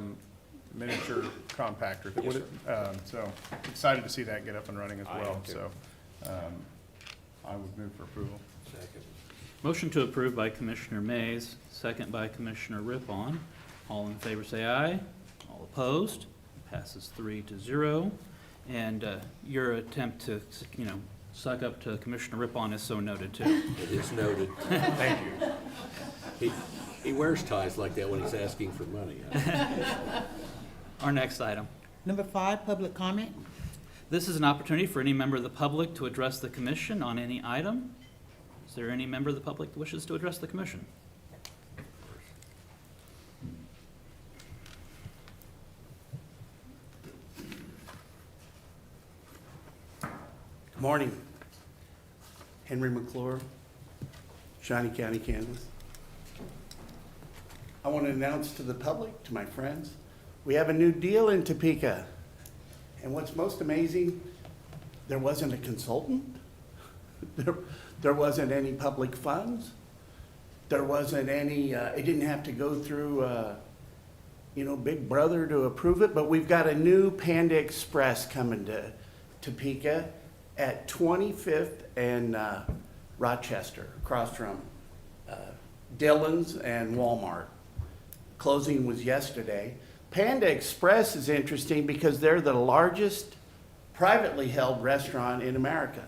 miniature compactor. Yes, sir. So excited to see that get up and running as I well. am too. So I would move for approval. Second. Motion to approve by Commissioner Mays, second by Commissioner Rippon. All in favor say aye. All opposed? Passes 3-0. And your attempt to, suck up to Commissioner Rippon is so noted too. It is noted. Thank you. He wears ties like that when he's asking for money. Our next item. Number 5, public comment. This is an opportunity for any member of the public to address the commission on any item. Is there any member of the public that wishes to address the commission? Good morning. Henry McClure, Shawnee County, Kansas. I want to announce to the public, to my friends, we have a new deal in Topeka. And what's most amazing, there wasn't a consultant. There wasn't any public funds. There wasn't any, it didn't have to go through, Big Brother to approve it, but we've got a new Panda Express coming to Topeka at 25th and Rochester, across from Dillon's and Walmart. Closing was yesterday. Panda Express is interesting because they're the largest privately held restaurant in America.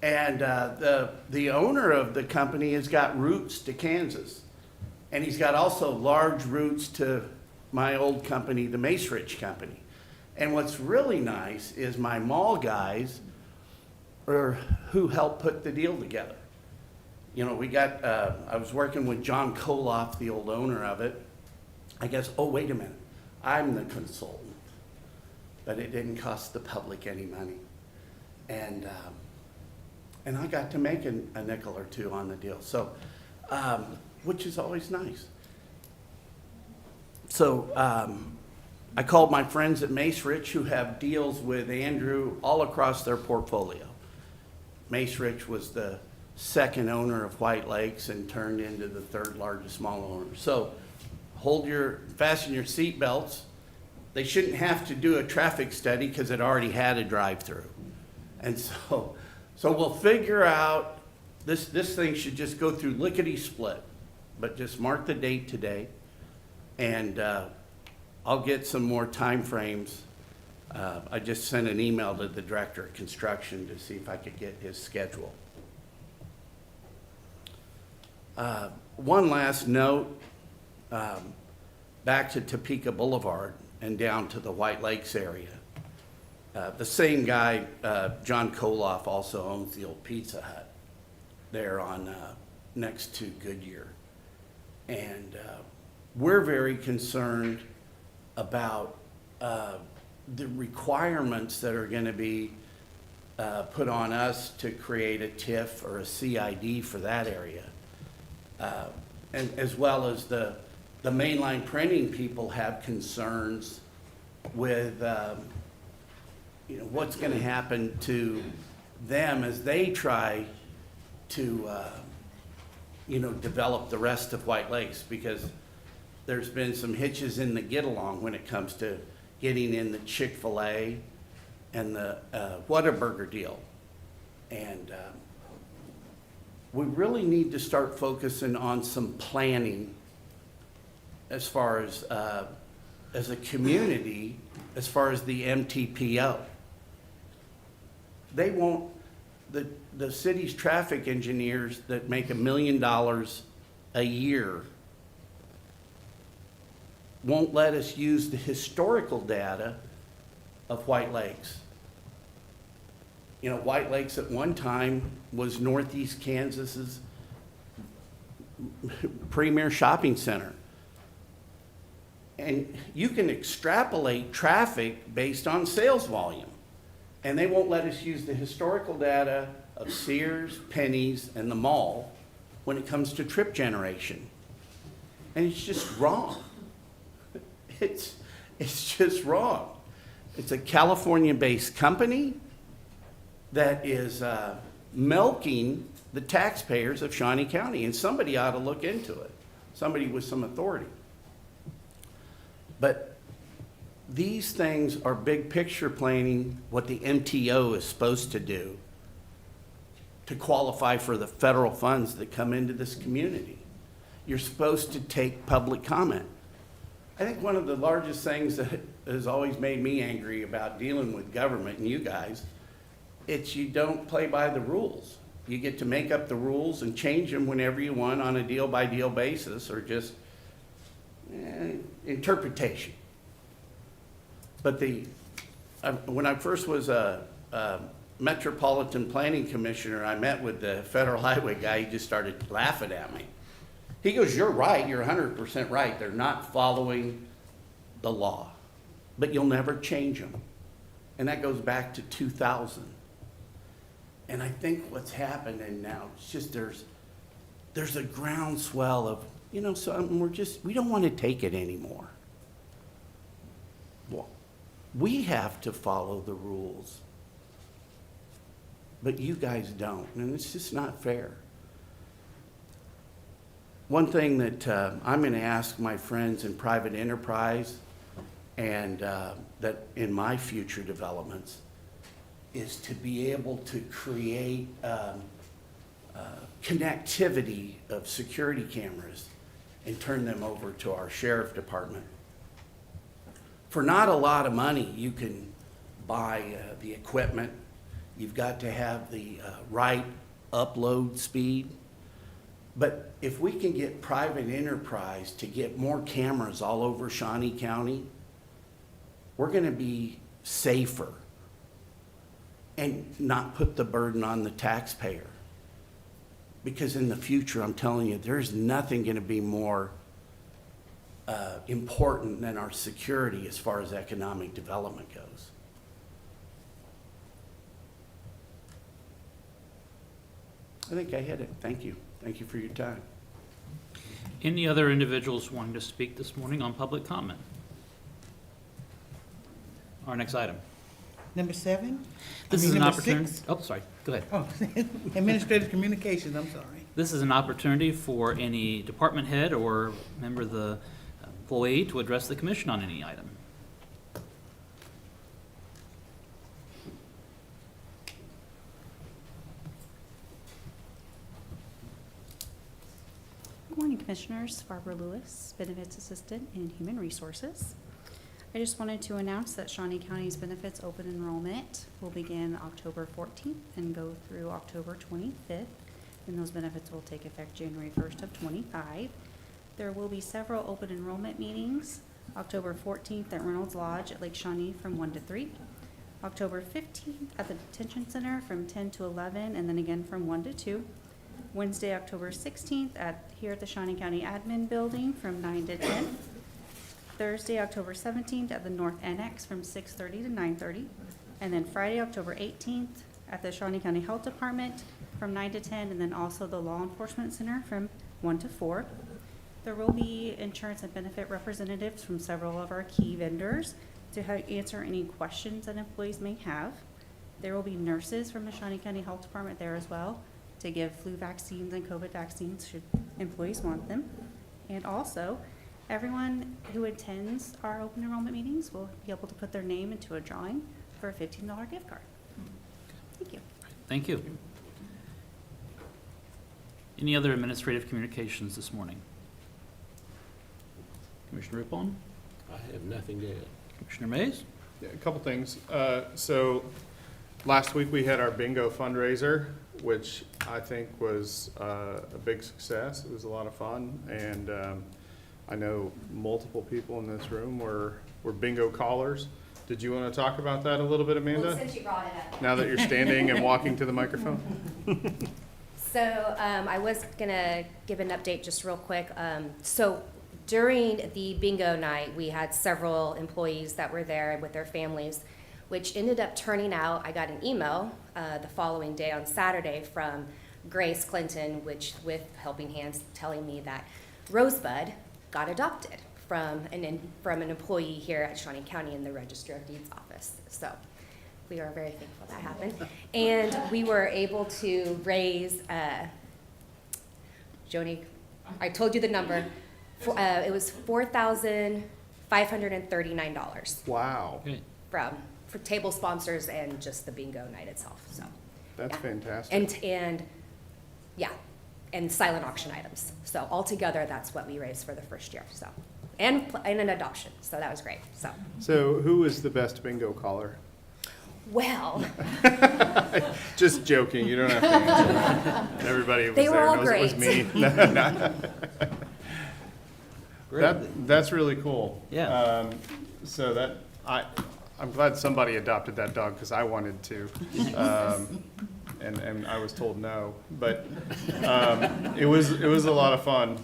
And the owner of the company has got roots to Kansas. And he's got also large roots to my old company, the Macerich Company. And what's really nice is my mall guys who helped put the deal together. We got, I was working with John Koloff, the old owner of it. I guess, oh, wait a minute, I'm the consultant. But it didn't cost the public any money. And I got to make a nickel or two on the deal, so, which is always nice. So I called my friends at Macerich who have deals with Andrew all across their portfolio. Macerich was the second owner of White Lakes and turned into the third largest mall owner. So fasten your seat belts. They shouldn't have to do a traffic study because it already had a drive-through. And so we'll figure out, this thing should just go through lickety-split, but just mark the date today, and I'll get some more time frames. I just sent an email to the director of construction to see if I could get his schedule. One last note, back to Topeka Boulevard and down to the White Lakes area. The same guy, John Koloff, also owns the old Pizza Hut there on next to Goodyear. And we're very concerned about the requirements that are going to be put on us to create a TIF or a CID for that area. And as well as the mainline printing people have concerns with what's going to happen to them as they try to develop the rest of White Lakes, because there's been some hitches in the get-along when it comes to getting in the Chick-fil-A and the Whataburger deal. And we really need to start focusing on some planning as far as a community, as far as the MTPO. They won't, the city's traffic engineers that make $1 million a year won't let us use the historical data of White Lakes. White Lakes at one time was Northeast Kansas's premier shopping center. And you can extrapolate traffic based on sales volume. And they won't let us use the historical data of Sears, Penny's, and the mall when it comes to trip generation. And it's just wrong. It's just wrong. It's a California-based company that is milking the taxpayers of Shawnee County, and somebody ought to look into it, somebody with some authority. But these things are big picture planning, what the MTO is supposed to do to qualify for the federal funds that come into this community. You're supposed to take public comment. I think one of the largest things that has always made me angry about dealing with government and you guys, it's you don't play by the rules. You get to make up the rules and change them whenever you want on a deal-by-deal basis, or just interpretation. But when I first was a Metropolitan Planning Commissioner, I met with the Federal Highway guy. He just started laughing at me. He goes, "You're right, you're 100% right. They're not following the law, but you'll never change them." And that goes back to 2000. And I think what's happening now, it's just there's a groundswell of, so we don't want to take it anymore. Well, we have to follow the rules, but you guys don't, and it's just not fair. One thing that I'm going to ask my friends in private enterprise and that in my future developments is to be able to create connectivity of security cameras and turn them over to our sheriff department. For not a lot of money, you can buy the equipment. You've got to have the right upload speed. But if we can get private enterprise to get more cameras all over Shawnee County, we're going to be safer and not put the burden on the taxpayer. Because in the future, I'm telling you, there's nothing going to be more important than our security as far as economic development goes. I think I hit it. Thank you. Thank you for your time. Any other individuals wanting to speak this morning on public comment? Our next item. Number 7? This is an number opportunity. 6? Oh, sorry. Go ahead. Oh, Administrative Communications, I'm sorry. This is an opportunity for any department head or member of the employee to address the commission on any item. Good morning, Commissioners. Barbara Lewis, Benefits Assistant in Human Resources. I just wanted to announce that Shawnee County's benefits open enrollment will begin October 14th and go through October 25th, and those benefits will take effect January 1st of 25. There will be several open enrollment meetings, October 14th at Reynolds Lodge at Lake Shawnee from 1 to 3, October 15th at the Detention Center from 10 to 11, and then again from 1 to 2. Wednesday, October 16th here at the Shawnee County Admin Building from 9 to 10. Thursday, October 17th at the North Annex from 6:30 to 9:30. And then Friday, October 18th at the Shawnee County Health Department from 9 to 10, and then also the Law Enforcement Center from 1 to 4. There will be insurance and benefit representatives from several of our key vendors to answer any questions that employees may have. There will be nurses from the Shawnee County Health Department there as well to give flu vaccines and COVID vaccines should employees want them. And also, everyone who attends our open enrollment meetings will be able to put their name into a drawing for a $15 gift card. Thank you. Thank you. Any other administrative communications this morning? Commissioner Rippon? I have nothing to add. Commissioner Mays? Yeah, a couple things. So last week we had our bingo fundraiser, which I think was a big success. It was a lot of fun, and I know multiple people in this room were bingo callers. Did you want to talk about that a little bit, Amanda? Well, since you brought it up. Now that you're standing and walking to the microphone? So I was gonna give an update just real quick. So during the bingo night, we had several employees that were there with their families, which ended up turning out, I got an email the following day on Saturday from Grace Clinton, which with Helping Hands, telling me that Rosebud got adopted from an employee here at Shawnee County in the Register of Deeds office. So we are very thankful that happened. And we were able to raise, Joni, I told you the number. It was $4,539. Wow. For table sponsors and just the bingo night itself, so. That's yeah. fantastic. And silent auction items. So altogether, that's what we raised for the first year, so. And an adoption, so that was great, so. So who was the best bingo caller? Well. Just joking, you don't have to answer. Everybody was They were there all knows it was me. That's really cool. Yeah. So that, I'm glad somebody adopted that dog because I wanted to. And I was told no, but it was a lot of fun.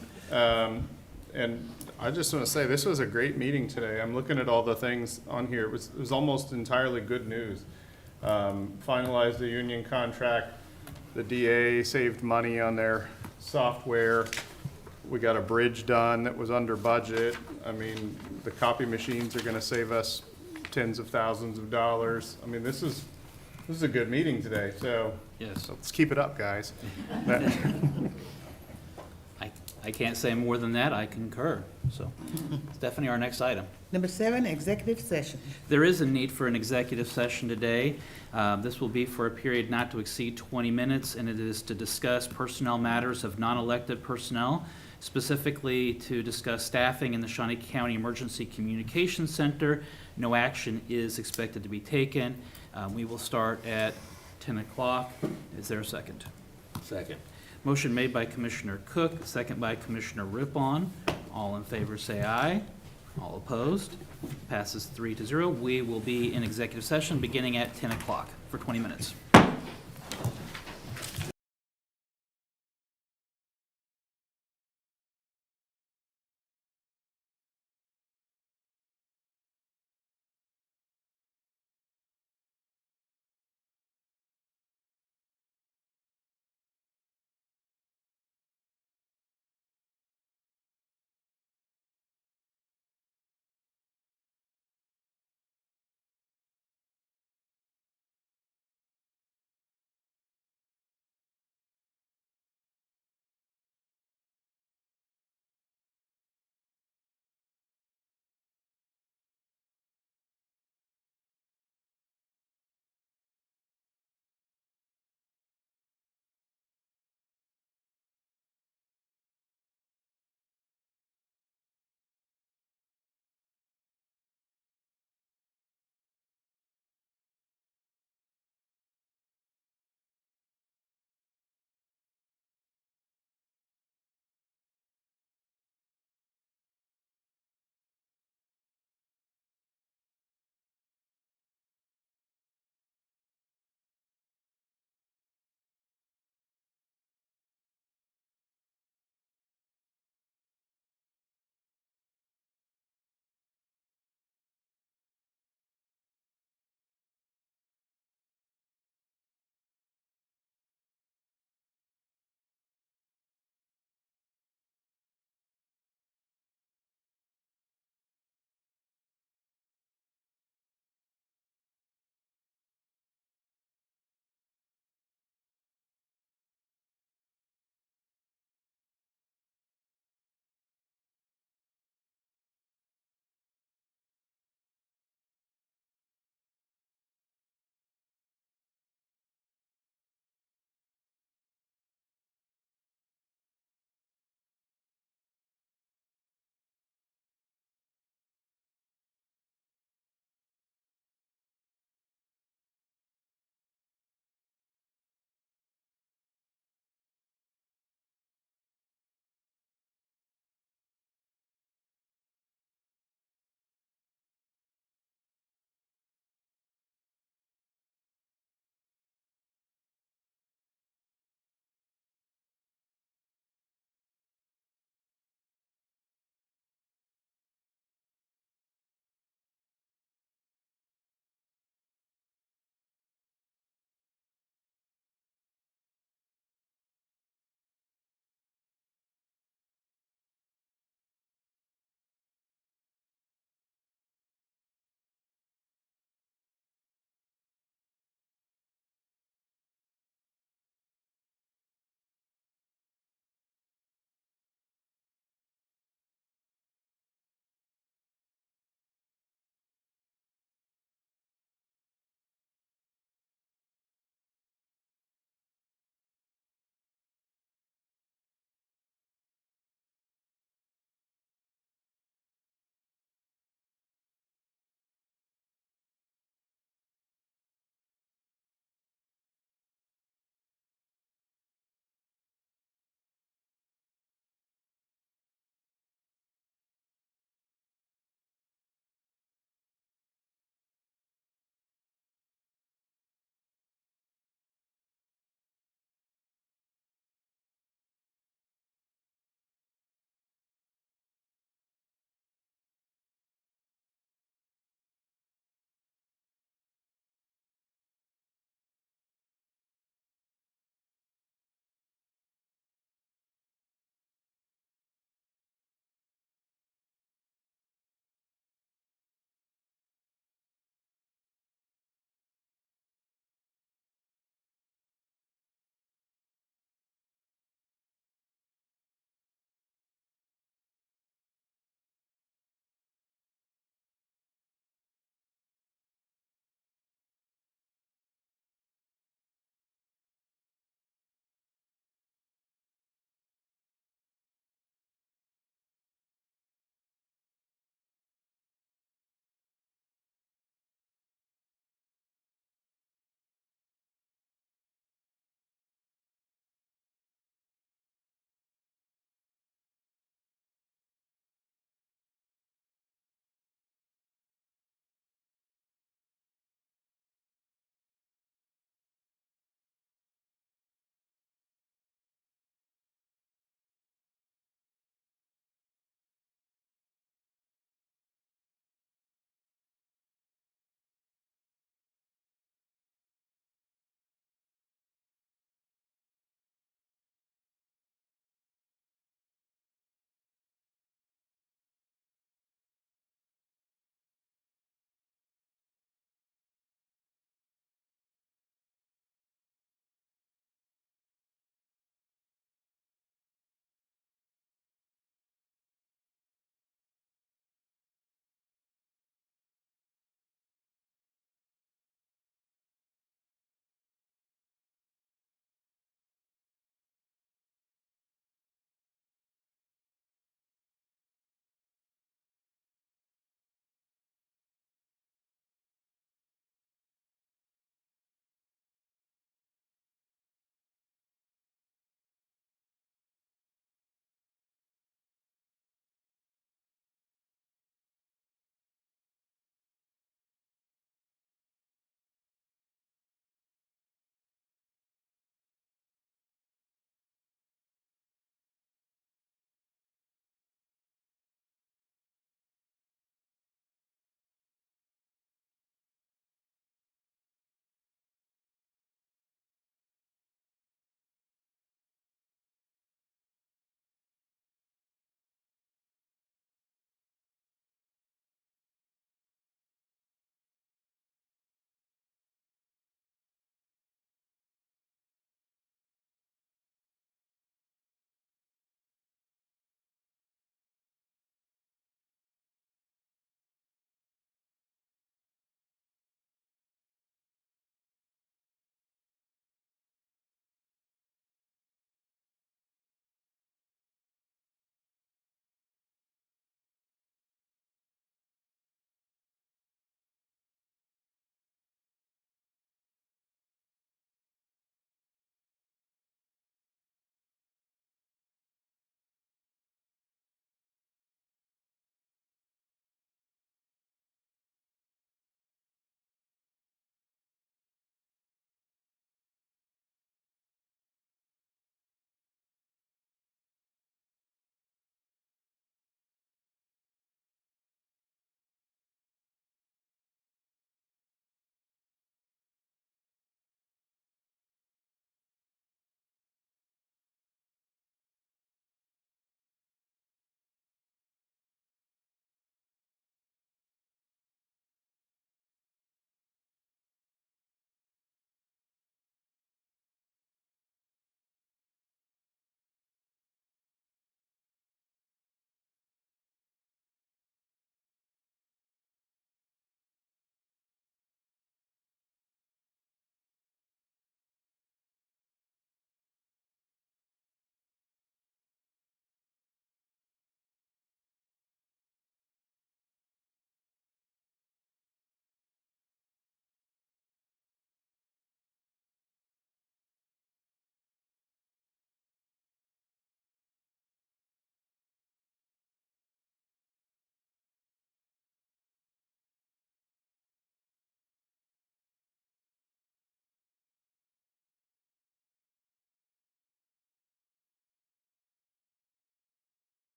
And I just want to say, this was a great meeting today. I'm looking at all the things on here. It was almost entirely good news. Finalized the union contract. The DA saved money on their software. We got a bridge done that was under budget. I mean, the copy machines are going to save us tens of thousands of dollars. I mean, this is a good meeting today. So Yes. let's keep it up, guys. I can't say more than that. I concur. So Stephanie, our next item. Number 7, executive session. There is a need for an executive session today. This will be for a period not to exceed 20 minutes, and it is to discuss personnel matters of non-elected personnel, specifically to discuss staffing in the Shawnee County Emergency Communications Center. No action is expected to be taken. We will start at 10 o'clock. Is there a second? Second. Motion made by Commissioner Cook, second by Commissioner Rippon. All in favor say aye. All opposed? Passes 3-0. We will be in executive session beginning at 10 o'clock for 20 minutes.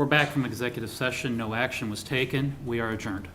We're back from executive session. No action was taken. We are adjourned.